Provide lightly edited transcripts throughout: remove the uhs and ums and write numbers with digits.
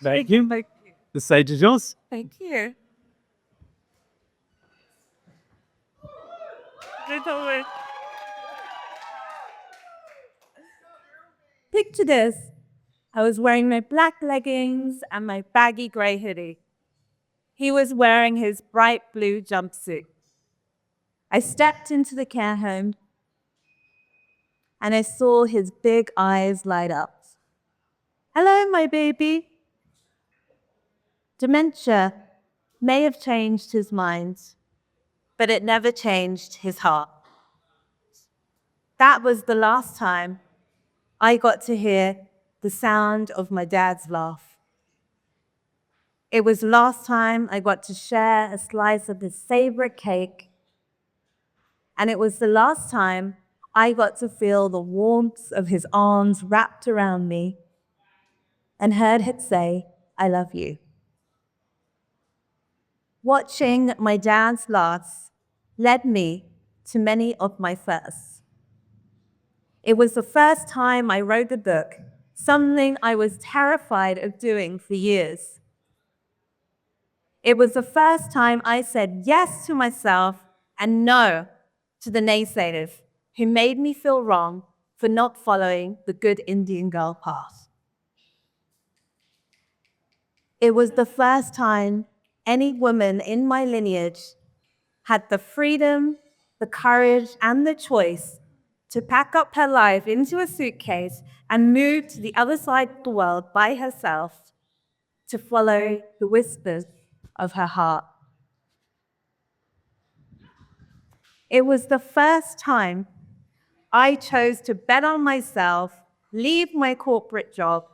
Thank you. The stage is yours. Thank you. Picture this. I was wearing my black leggings and my baggy grey hoodie. He was wearing his bright blue jumpsuit. I stepped into the care home and I saw his big eyes light up. Hello, my baby. Dementia may have changed his mind, but it never changed his heart. That was the last time I got to hear the sound of my dad's laugh. It was the last time I got to share a slice of his favorite cake. And it was the last time I got to feel the warmth of his arms wrapped around me and heard him say, I love you. Watching my dad's loss led me to many of my firsts. It was the first time I wrote a book, something I was terrified of doing for years. It was the first time I said yes to myself and no to the naysayers who made me feel wrong for not following the good Indian girl path. It was the first time any woman in my lineage had the freedom, the courage, and the choice to pack up her life into a suitcase and move to the other side of the world by herself to follow the whispers of her heart. It was the first time I chose to bet on myself, leave my corporate job,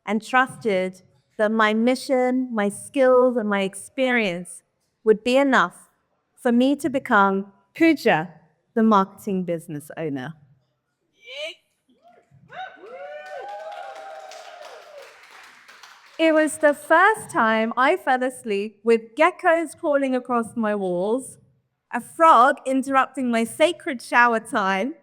and trusted that my mission, my skills, and my experience would be enough for me to become Pooja, the marketing business owner. It was the first time I fell asleep with geckos crawling across my walls, a frog interrupting my sacred shower time,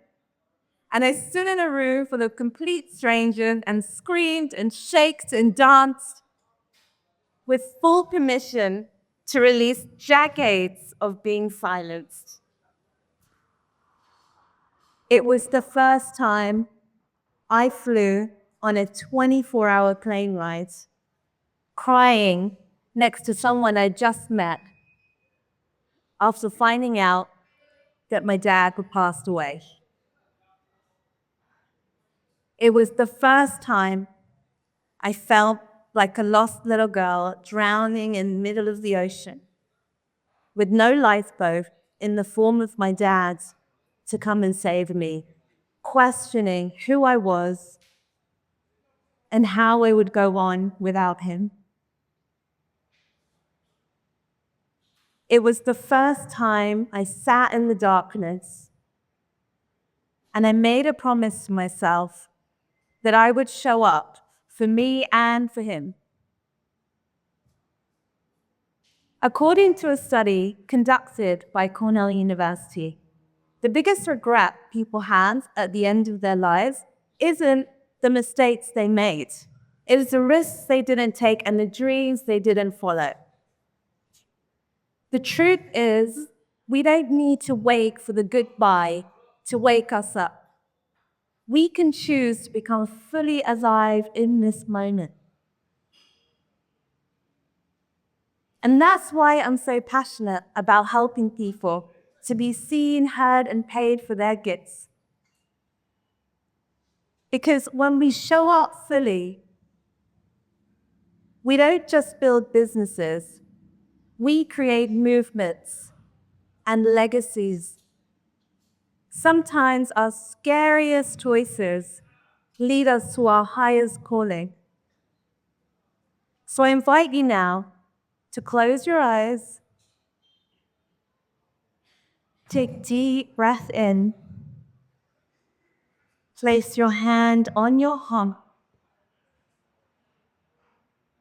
and I stood in a room full of complete strangers and screamed and shaked and danced with full permission to release decades of being silenced. It was the first time I flew on a 24-hour plane ride, crying next to someone I just met after finding out that my dad had passed away. It was the first time I felt like a lost little girl drowning in the middle of the ocean with no lifeboat in the form of my dad to come and save me, questioning who I was and how I would go on without him. It was the first time I sat in the darkness and I made a promise to myself that I would show up for me and for him. According to a study conducted by Cornell University, the biggest regret people have at the end of their lives isn't the mistakes they made. It is the risks they didn't take and the dreams they didn't follow. The truth is, we don't need to wait for the goodbye to wake us up. We can choose to become fully alive in this moment. And that's why I'm so passionate about helping people to be seen, heard, and paid for their gifts. Because when we show up fully, we don't just build businesses, we create movements and legacies. Sometimes our scariest choices lead us to our highest calling. So I invite you now to close your eyes, take a deep breath in, place your hand on your heart,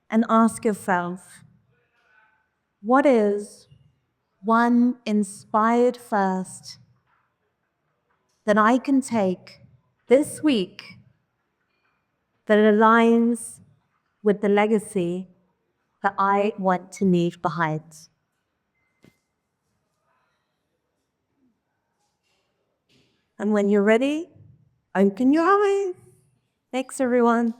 and ask yourself, what is one inspired first that I can take this week that aligns with the legacy that I want to leave behind. And when you're ready, open your eyes. Thanks, everyone.